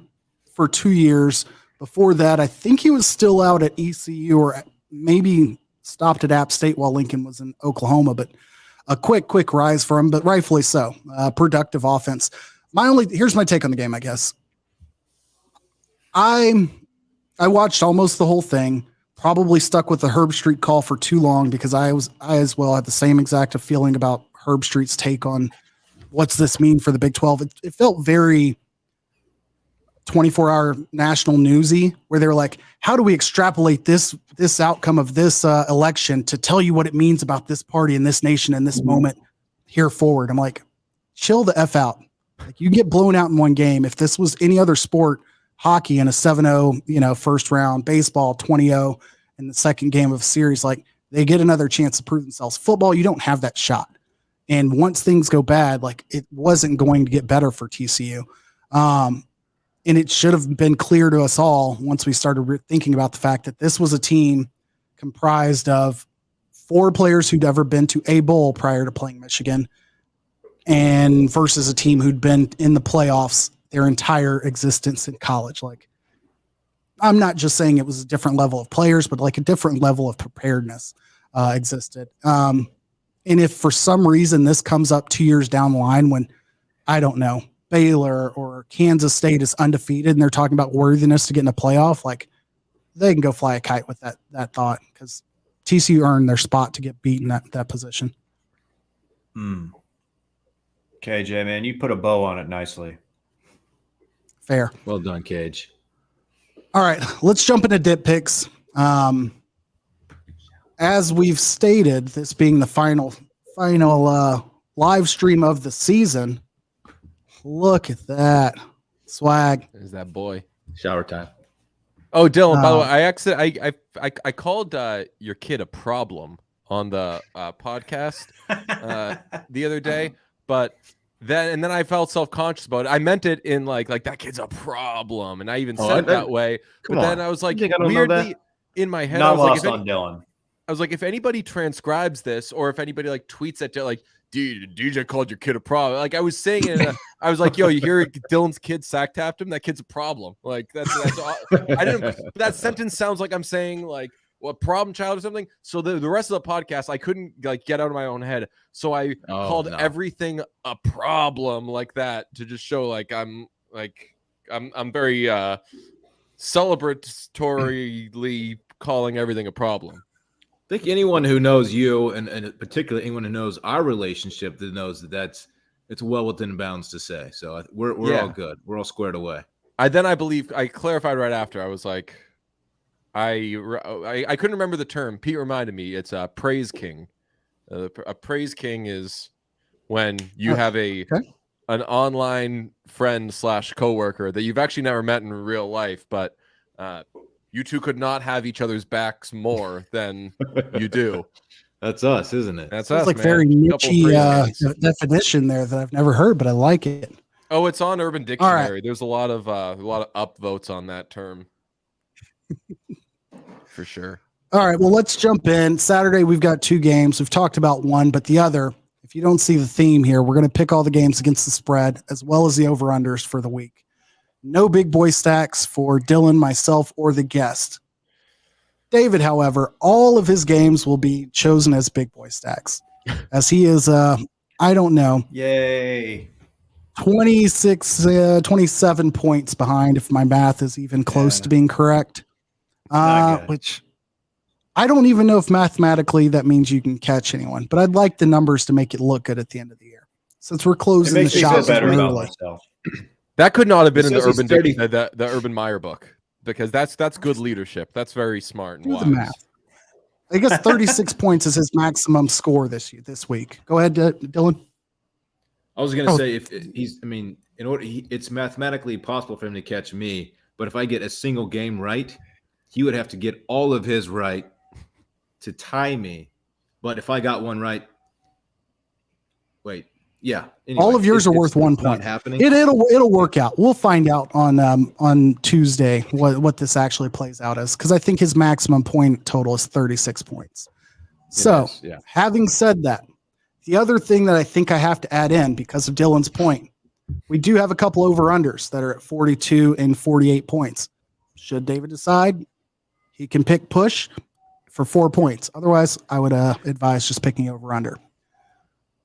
Speaker 4: for 2 years. Before that, I think he was still out at ECU or maybe stopped at App State while Lincoln was in Oklahoma, but a quick rise for him, but rightfully so. Productive offense. Here's my take on the game, I guess. I watched almost the whole thing, probably stuck with the Herb Street call for too long because I as well had the same exact feeling about Herb Street's take on what's this mean for the Big 12. It felt very 24-hour national newsy where they were like, how do we extrapolate this outcome of this election to tell you what it means about this party and this nation and this moment here forward? I'm like, chill the F out. Like, you get blown out in one game. If this was any other sport, hockey in a 7-0, first round, baseball 20-0 in the second game of a series, like, they get another chance to prove themselves. Football, you don't have that shot. And once things go bad, like, it wasn't going to get better for TCU. And it should have been clear to us all once we started thinking about the fact that this was a team comprised of 4 players who'd ever been to a bowl prior to playing Michigan, and versus a team who'd been in the playoffs their entire existence in college. Like, I'm not just saying it was a different level of players, but like a different level of preparedness existed. And if for some reason this comes up 2 years down the line when, I don't know, Baylor or Kansas State is undefeated and they're talking about worthiness to get in a playoff, like, they can go fly a kite with that thought because TCU earned their spot to get beaten that position.
Speaker 2: KJ, man, you put a bow on it nicely.
Speaker 4: Fair.
Speaker 3: Well done, Cage.
Speaker 4: All right, let's jump into dip picks. As we've stated, this being the final live stream of the season. Look at that swag.
Speaker 5: Is that boy?
Speaker 3: Shower time.
Speaker 5: Oh, Dylan, by the way, I called your kid a problem on the podcast the other day, but then I felt self-conscious about it. I meant it in like that kid's a problem, and I even said it that way. But then I was like, weirdly in my head,
Speaker 2: Not
Speaker 5: I was
Speaker 2: lost
Speaker 5: like,
Speaker 2: on Dylan.
Speaker 5: I was like, if anybody transcribes this, or if anybody like tweets at like, dude, DJ called your kid a problem. Like, I was saying it, I was like, yo, you hear Dylan's kid sack tapped him? That kid's a problem. Like, that's I didn't. That sentence sounds like I'm saying like, what, problem child or something. So the rest of the podcast, I couldn't like get out of my own head. So I called everything a problem like that to just show like I'm very celebratorily calling everything a problem.
Speaker 3: I think anyone who knows you, and particularly anyone who knows our relationship, that knows that it's well within bounds to say. So we're all good. We're all squared away.
Speaker 5: I believe I clarified right after. I was like, I couldn't remember the term. Pete reminded me. It's a praise king. A praise king is when you have an online friend / coworker that you've actually never met in real life, but you two could not have each other's backs more than you do.
Speaker 3: That's us, isn't it?
Speaker 5: That's
Speaker 4: us.
Speaker 5: It's
Speaker 4: like very niche definition there that I've never heard, but I like it.
Speaker 5: Oh, it's on Urban Dictionary. Right. There's a lot of upvotes on that term. For sure.
Speaker 4: All right, well, let's jump in. Saturday, we've got 2 games. We've talked about one, but the other, if you don't see the theme here, we're going to pick all the games against the spread as well as the over-unders for the week. No big boy stacks for Dylan, myself, or the guest. David, however, all of his games will be chosen as big boy stacks, as he is, I don't know,
Speaker 2: Yay.
Speaker 4: 26, 27 points behind, if my math is even close
Speaker 2: Yeah.
Speaker 4: to being correct.
Speaker 2: not good.
Speaker 4: Which I don't even know if mathematically that means you can catch anyone, but I'd like the numbers to make it look good at the end of the year. Since we're
Speaker 2: It
Speaker 4: closing the
Speaker 2: makes me feel
Speaker 4: shops
Speaker 2: better about
Speaker 4: early.
Speaker 2: myself.
Speaker 5: That could not have been
Speaker 3: It
Speaker 5: in the
Speaker 3: says he's
Speaker 5: Urban
Speaker 3: 30
Speaker 5: the Urban Meyer book, because that's good leadership. That's very smart and
Speaker 4: Do
Speaker 5: wise.
Speaker 4: the math. I guess 36 points is his maximum score this week. Go ahead, Dylan.
Speaker 3: I was going to
Speaker 4: Oh.
Speaker 3: say, if he's, I mean, in order, it's mathematically possible for him to catch me. But if I get a single game right, he would have to get all of his right to tie me. But if I got one right, yeah. Anyway,
Speaker 4: All of yours are worth 1
Speaker 3: it's not
Speaker 4: point.
Speaker 3: happening.
Speaker 4: It'll work out. We'll find out on Tuesday what this actually plays out as, because I think his maximum point total is 36 points. So,
Speaker 3: yeah.
Speaker 4: having said that, the other thing that I think I have to add in because of Dylan's point, we do have a couple over-unders that are at 42 and 48 points. Should David decide, he can pick push for 4 points. Otherwise, I would advise just picking over-under.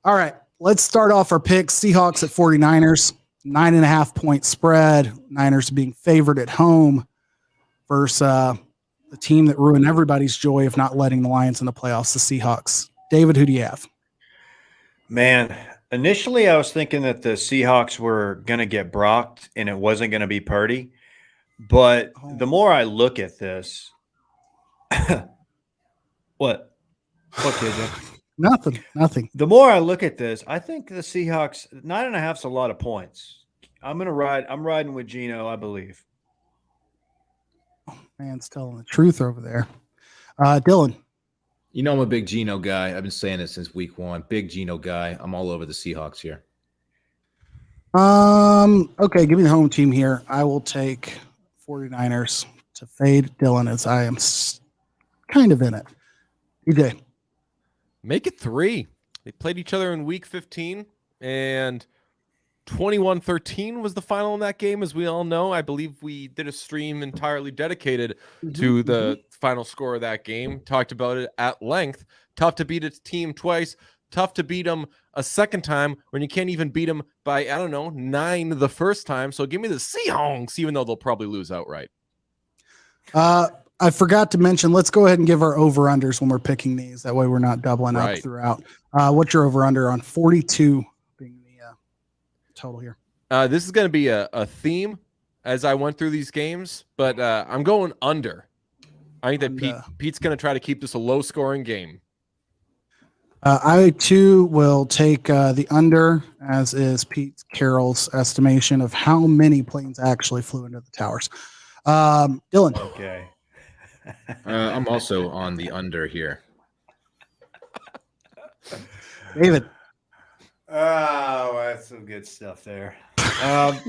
Speaker 4: All right, let's start off our picks. Seahawks at 49ers, 9.5 point spread. Niners being favored at home versus the team that ruined everybody's joy of not letting the Lions in the playoffs, the Seahawks. David, who do you have?
Speaker 2: Man, initially I was thinking that the Seahawks were going to get brocked and it wasn't going to be Purdy. But the more I look at this, what, KJ?
Speaker 4: Nothing.
Speaker 2: The more I look at this, I think the Seahawks 9.5 is a lot of points. I'm riding with Gino, I believe.
Speaker 4: Man's telling the truth over there. Dylan.
Speaker 3: You know, I'm a big Geno guy. I've been saying it since week one. Big Geno guy. I'm all over the Seahawks here.
Speaker 4: Okay, give me the home team here. I will take 49ers to fade Dylan as I am kind of in it. EJ.
Speaker 5: Make it 3. They played each other in week 15, and 21-13 was the final in that game, as we all know. I believe we did a stream entirely dedicated to the final score of that game. Talked about it at length. Tough to beat a team twice. Tough to beat them a second time when you can't even beat them by, 9 the first time. So give me the Seahawks, even though they'll probably lose outright.
Speaker 4: I forgot to mention, let's go ahead and give our over-unders when we're picking these. That way we're not doubling up throughout. What's your over-under on 42 being the total here?
Speaker 5: This is going to be a theme as I went through these games, but I'm going under. I think that Pete's going to try to keep this a low-scoring game.
Speaker 4: I, too, will take the under, as is Pete Carroll's estimation of how many planes actually flew into the towers. Dylan.
Speaker 2: Okay.
Speaker 3: I'm also on the under here.
Speaker 4: David.
Speaker 2: Oh, that's some good stuff there. What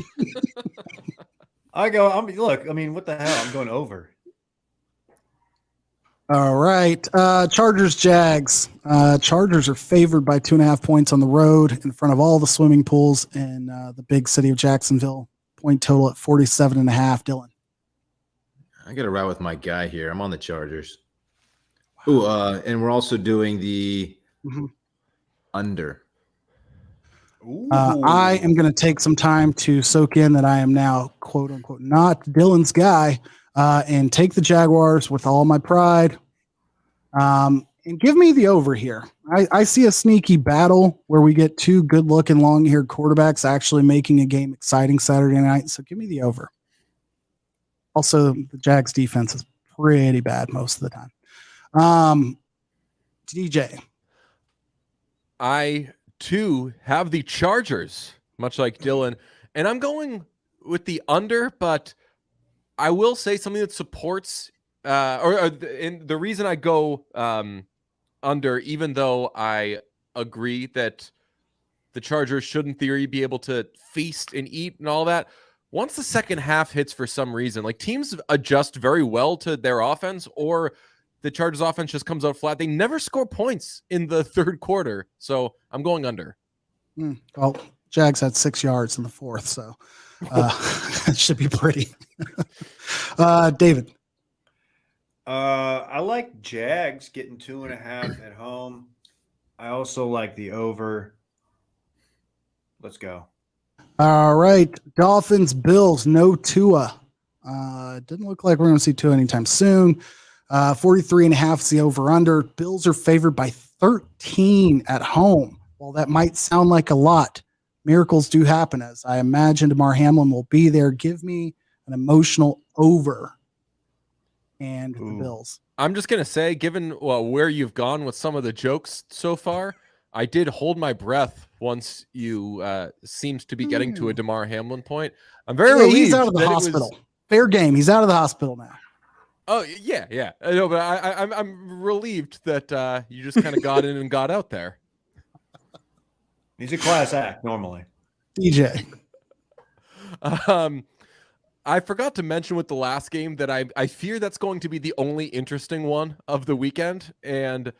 Speaker 2: the hell? I'm going over.
Speaker 4: All right. Chargers, Jags. Chargers are favored by 2.5 points on the road in front of all the swimming pools in the big city of Jacksonville. Point total at 47.5. Dylan.
Speaker 3: I got to ride with my guy here. I'm on the Chargers. Ooh, and we're also doing the under.
Speaker 4: I am going to take some time to soak in that I am now, quote unquote, not Dylan's guy, and take the Jaguars with all my pride. And give me the over here. I see a sneaky battle where we get two good looking long haired quarterbacks actually making a game exciting Saturday night. So give me the over. Also, the Jags defense is pretty bad most of the time. DJ.
Speaker 5: I, too, have the Chargers, much like Dylan, and I'm going with the under, but I will say something that supports, and the reason I go under, even though I agree that the Chargers should, in theory, be able to feast and eat and all that, once the second half hits for some reason, like teams adjust very well to their offense, or the Chargers offense just comes out flat. They never score points in the third quarter. So I'm going under.
Speaker 4: Well, Jags had 6 yards in the fourth, so it should be pretty. David.
Speaker 2: I like Jags getting 2.5 at home. I also like the over. Let's go.
Speaker 4: All right. Dolphins, Bills, no Tua. Didn't look like we're going to see Tua anytime soon. 43.5 is the over under. Bills are favored by 13 at home. While that might sound like a lot, miracles do happen, as I imagine DeMar Hamlin will be there. Give me an emotional over and the Bills.
Speaker 5: I'm just going to say, given where you've gone with some of the jokes so far, I did hold my breath once you seems to be getting to a DeMar Hamlin point. I'm very relieved.
Speaker 4: He's out of the hospital. Fair game. He's out of the hospital now.
Speaker 5: Oh yeah. I know, but I'm relieved that you just kind of got in and got out there.
Speaker 2: He's a class act normally.
Speaker 4: DJ.
Speaker 5: I forgot to mention with the last game that I fear that's going to be the only interesting one of the weekend, and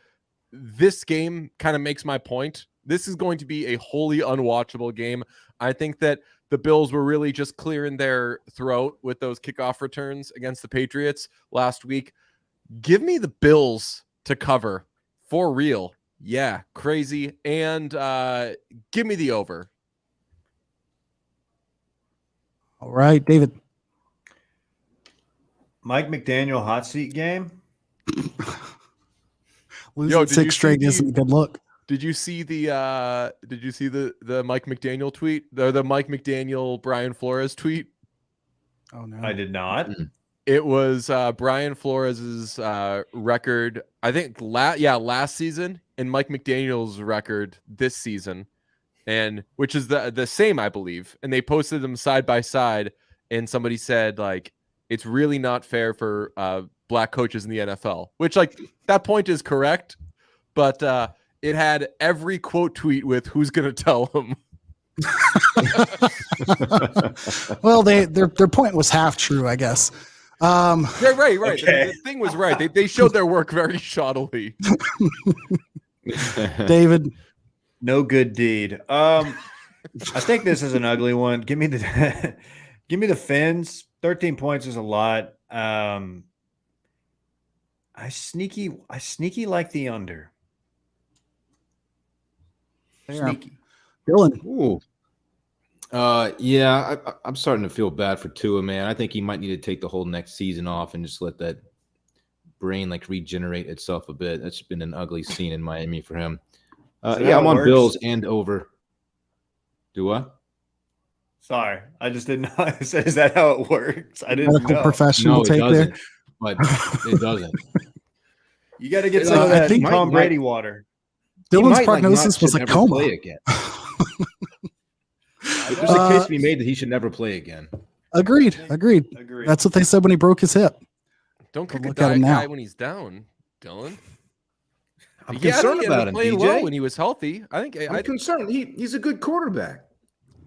Speaker 5: this game kind of makes my point. This is going to be a wholly unwatchable game. I think that the Bills were really just clearing their throat with those kickoff returns against the Patriots last week. Give me the Bills to cover for real. Yeah, crazy. And give me the over.
Speaker 4: All right, David.
Speaker 2: Mike McDaniel hot seat game.
Speaker 4: Losing 6 straight isn't a good look.
Speaker 5: Did you see the Mike McDaniel tweet? The Mike McDaniel Brian Flores tweet?
Speaker 4: Oh no.
Speaker 2: I did not.
Speaker 5: It was Brian Flores's record, I think last season, and Mike McDaniel's record this season, and which is the same, I believe. And they posted them side by side, and somebody said like it's really not fair for black coaches in the NFL, which like that point is correct, but it had every quote tweet with who's going to tell them.
Speaker 4: Well, their point was half true, I guess.
Speaker 5: Yeah, right.
Speaker 2: Okay.
Speaker 5: The thing was right. They showed their work very shoddily.
Speaker 4: David.
Speaker 2: No good deed. I think this is an ugly one. Give me the Fins. 13 points is a lot. I sneaky like the under. Sneaky.
Speaker 4: Dylan.
Speaker 3: Ooh. Yeah, I'm starting to feel bad for Tua, man. I think he might need to take the whole next season off and just let that brain like regenerate itself a bit. That's been an ugly scene in Miami for him. Yeah, I'm on Bills and over. Do what?
Speaker 2: Sorry, I just didn't know. I said, is that how it works? I didn't
Speaker 4: Medical
Speaker 2: know.
Speaker 4: professional take there.
Speaker 3: But it doesn't.
Speaker 2: You got to get some of that Tom Brady water.
Speaker 4: Dylan's prognosis was a coma.
Speaker 3: Play again. There's a case to be made that he should never play again.
Speaker 4: Agreed. That's what they said when he broke his hip.
Speaker 5: Don't kick
Speaker 4: look
Speaker 5: a
Speaker 4: at him
Speaker 5: guy
Speaker 4: now.
Speaker 5: when he's down, Dylan.
Speaker 3: I'm concerned about him, DJ.
Speaker 5: Well when he was healthy. I'm
Speaker 3: concerned. He's a good quarterback.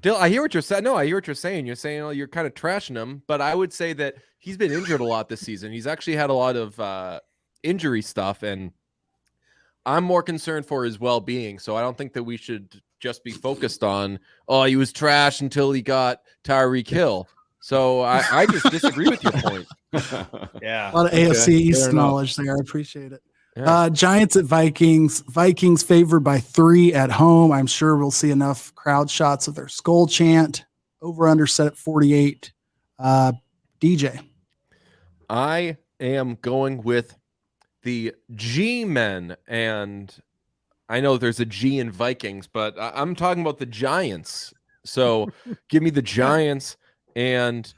Speaker 5: Dill, I hear what you're saying. No, I hear what you're saying. You're saying you're kind of trashing him, but I would say that he's been injured a lot this season. He's actually had a lot of injury stuff, and I'm more concerned for his well-being. So I don't think that we should just be focused on, he was trash until he got Tyreek Hill. So I just disagree with your point.
Speaker 2: Yeah.
Speaker 4: A lot of AFC East knowledge there. I appreciate it.
Speaker 5: Yeah.
Speaker 4: Giants at Vikings. Vikings favored by 3 at home. I'm sure we'll see enough crowd shots of their skull chant. Over under set at 48. DJ.
Speaker 5: I am going with the G-men, and I know there's a G in Vikings, but I'm talking about the Giants. So give me the Giants, and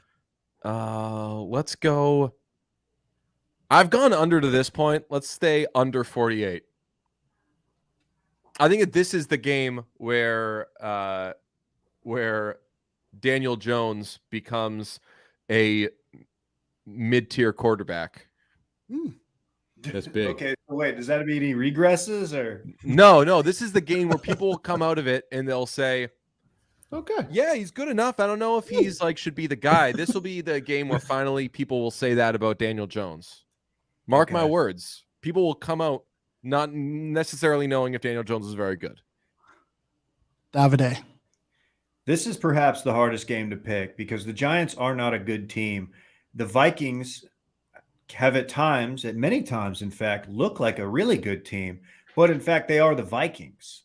Speaker 5: let's go. I've gone under to this point. Let's stay under 48. I think that this is the game where Daniel Jones becomes a mid-tier quarterback.
Speaker 3: That's big.
Speaker 2: Okay, so wait, does that mean he regresses or?
Speaker 5: No. This is the game where people will come out of it and they'll say,
Speaker 3: Okay.
Speaker 5: yeah, he's good enough. I don't know if he's should be the guy. This will be the game where finally people will say that about Daniel Jones. Mark my words. People will come out not necessarily knowing if Daniel Jones is very good.
Speaker 4: Davide.
Speaker 2: This is perhaps the hardest game to pick because the Giants are not a good team. The Vikings have at many times, in fact, look like a really good team, but in fact, they are the Vikings,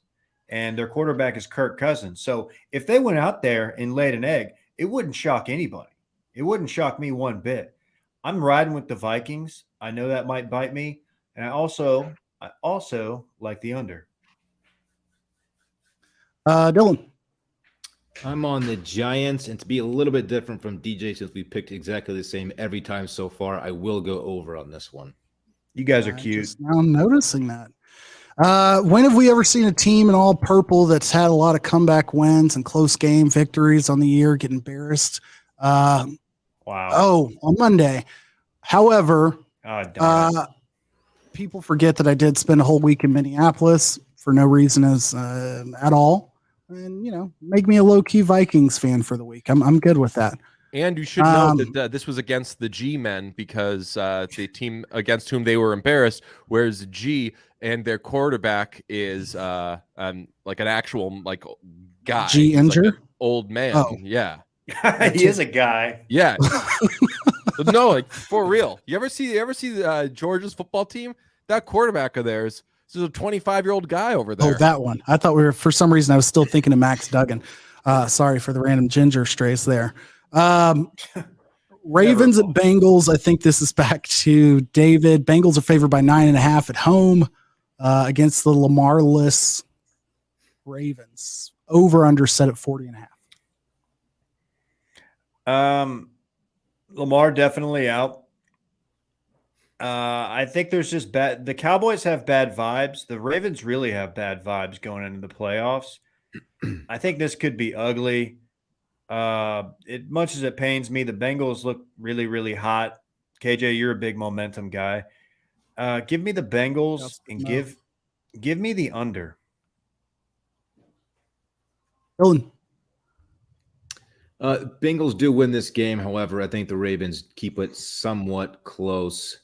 Speaker 2: and their quarterback is Kirk Cousins. So if they went out there and laid an egg, it wouldn't shock anybody. It wouldn't shock me one bit. I'm riding with the Vikings. I know that might bite me, and I also like the under.
Speaker 4: Dylan.
Speaker 3: I'm on the Giants, and to be a little bit different from DJ, since we picked exactly the same every time so far, I will go over on this one.
Speaker 2: You guys are cute.
Speaker 4: Just now noticing that. When have we ever seen a team in all purple that's had a lot of comeback wins and close game victories on the year get embarrassed?
Speaker 2: Wow.
Speaker 4: Oh, on Monday. However, people forget that I did spend a whole week in Minneapolis for no reason at all. And, make me a low-key Vikings fan for the week. I'm good with that.
Speaker 5: And you should know that this was against the G-men because the team against whom they were embarrassed, whereas G and their quarterback is like an actual guy.
Speaker 4: G injured?
Speaker 5: Like old man. Oh. Yeah.
Speaker 2: He is a guy.
Speaker 5: Yeah. No, for real. You ever see Georgia's football team? That quarterback of theirs is a 25-year-old guy over there.
Speaker 4: Oh, that one. I thought for some reason I was still thinking of Max Duggan. Sorry for the random ginger strays there. Ravens at Bengals. I think this is back to David. Bengals are favored by 9.5 at home against the Lamar-less Ravens. Over under set at 40.5.
Speaker 2: Lamar definitely out. I think there's just the Cowboys have bad vibes. The Ravens really have bad vibes going into the playoffs. I think this could be ugly. Much as it pains me, the Bengals look really, really hot. KJ, you're a big momentum guy. Give me the Bengals and give me the under.
Speaker 4: Dylan.
Speaker 3: Bengals do win this game. However, I think the Ravens keep it somewhat close.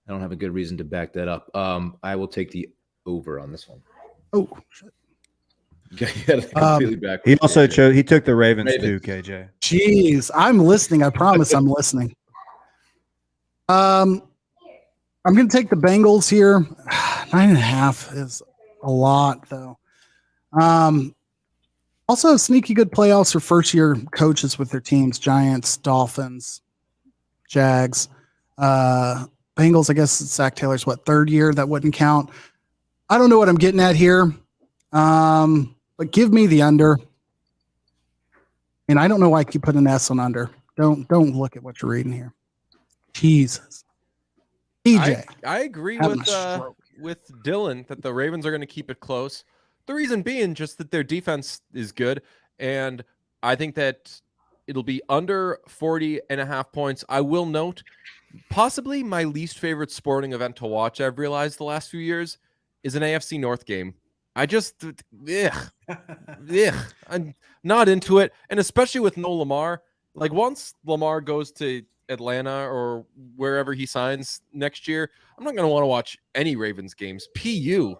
Speaker 3: I don't have a good reason to back that up. I will take the over on this one.
Speaker 4: Oh, shit.
Speaker 3: Completely back.
Speaker 2: He also he took the Ravens too, KJ.
Speaker 4: Jeez, I'm listening. I promise I'm listening. I'm going to take the Bengals here. 9.5 is a lot, though. Also, sneaky good playoffs for first-year coaches with their teams: Giants, Dolphins, Jags, Bengals. I guess Zach Taylor's third year? That wouldn't count. I don't know what I'm getting at here, but give me the under. And I don't know why I keep putting an S on under. Don't look at what you're reading here. Jesus. EJ.
Speaker 5: I agree with Dylan that the Ravens are going to keep it close. The reason being just that their defense is good, and I think that it'll be under 40.5 points. I will note, possibly my least favorite sporting event to watch, I've realized the last few years, is an AFC North game. I'm not into it, and especially with no Lamar. Once Lamar goes to Atlanta or wherever he signs next year, I'm not going to want to watch any Ravens games. PU.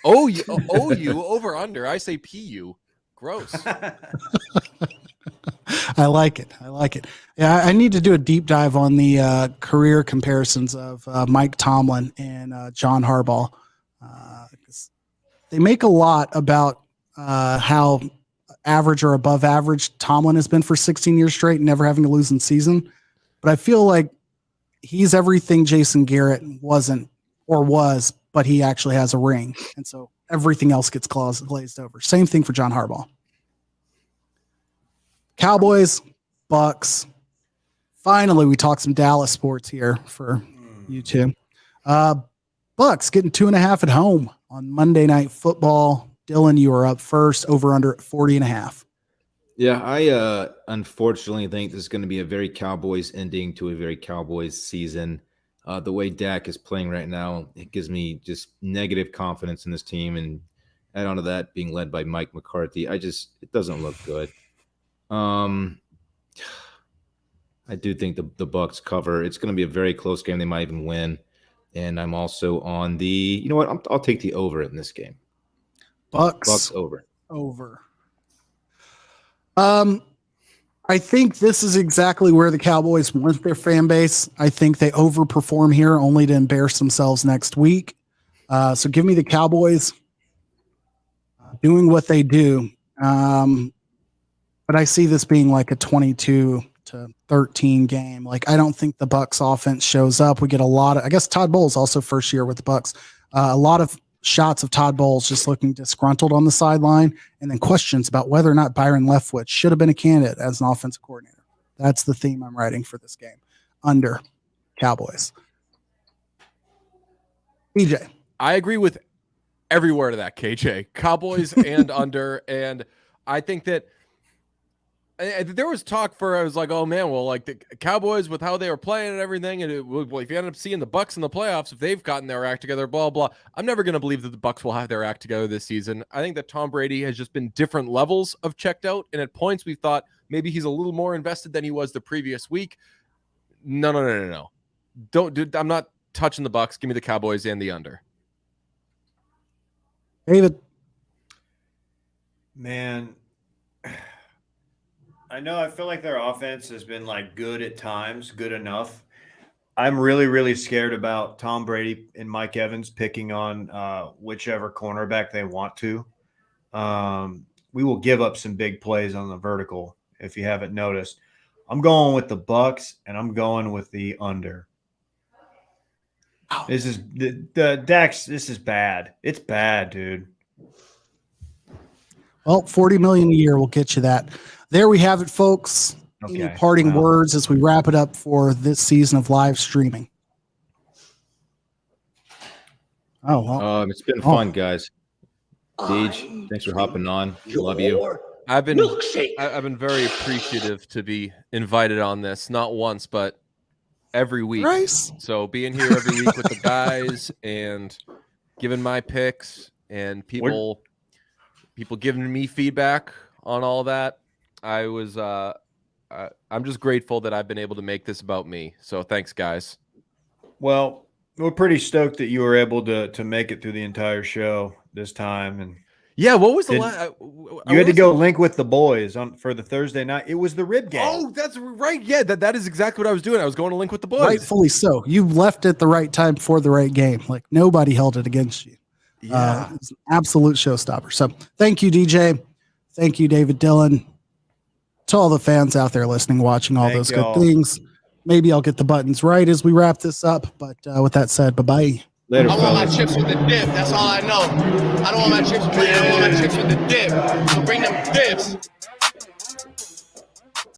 Speaker 5: OU over under. I say PU. Gross.
Speaker 4: I like it. Yeah, I need to do a deep dive on the career comparisons of Mike Tomlin and John Harbaugh. They make a lot about how average or above average Tomlin has been for 16 years straight, never having to lose in season. But I feel like he's everything Jason Garrett wasn't or was, but he actually has a ring. And so everything else gets glazed over. Same thing for John Harbaugh. Cowboys, Bucks. Finally, we talked some Dallas sports here for you two. Bucks getting 2.5 at home on Monday Night Football. Dylan, you are up first, over under 40.5.
Speaker 3: Yeah, I unfortunately think this is going to be a very Cowboys ending to a very Cowboys season. The way Dak is playing right now, it gives me just negative confidence in this team. And add on to that, being led by Mike McCarthy, it doesn't look good. I do think the Bucks cover. It's going to be a very close game. They might even win. And I'm also on the, I'll take the over in this game. Bucks over.
Speaker 4: I I think this is exactly where the Cowboys want their fan base. I think they overperform here only to embarrass themselves next week. So give me the Cowboys doing what they do. But I see this being like a 22-13 game. Like, I don't think the Bucs offense shows up. We get a lot of, I guess Todd Bowles also first year with the Bucs. A lot of shots of Todd Bowles just looking disgruntled on the sideline, and then questions about whether or not Byron Leftwich should have been a candidate as an offensive coordinator. That's the theme I'm writing for this game. Under Cowboys. BJ.
Speaker 5: I agree with every word of that, KJ. Cowboys and under, and I think that there was talk I was like, oh man, well, like the Cowboys with how they were playing and everything, and well, if you end up seeing the Bucs in the playoffs, if they've gotten their act together, blah blah. I'm never going to believe that the Bucs will have their act together this season. I think that Tom Brady has just been different levels of checked out, and at points we thought maybe he's a little more invested than he was the previous week. No. Don't, dude. I'm not touching the Bucs. Give me the Cowboys and the under.
Speaker 4: David.
Speaker 2: Man, I know. I feel like their offense has been like good at times, good enough. I'm really, really scared about Tom Brady and Mike Evans picking on whichever cornerback they want to. We will give up some big plays on the vertical if you haven't noticed. I'm going with the Bucs, and I'm going with the under. This is the Dax. This is bad. It's bad, dude.
Speaker 4: Well, $40 million a year will get you that. There we have it, folks.
Speaker 2: Okay.
Speaker 4: Any parting words as we wrap it up for this season of live streaming? Oh, well.
Speaker 3: It's been fun, guys. Deej, thanks for hopping on. Love you.
Speaker 5: I've been very appreciative to be invited on this, not once, but every week.
Speaker 4: Nice.
Speaker 5: So being here every week with the guys and giving my picks and people giving me feedback on all that. I'm just grateful that I've been able to make this about me. So thanks, guys.
Speaker 2: Well, we're pretty stoked that you were able to make it through the entire show this time. And
Speaker 5: yeah, what was the last?
Speaker 2: You had to go link with the boys for the Thursday night. It was the rib game.
Speaker 5: Oh, that's right. Yeah, that is exactly what I was doing. I was going to link with the boys.
Speaker 4: Rightfully so. You left at the right time for the right game. Like, nobody held it against you.
Speaker 5: Yeah.
Speaker 4: It's an absolute showstopper. So thank you, DJ. Thank you, David Dillon. To all the fans out there listening, watching, all those good things. Maybe I'll get the buttons right as we wrap this up. But with that said, bye-bye.
Speaker 3: Later,
Speaker 6: I want my chips with the dip. That's all I know. I don't want my chips plain. I want my chips with the dip. So bring them dips.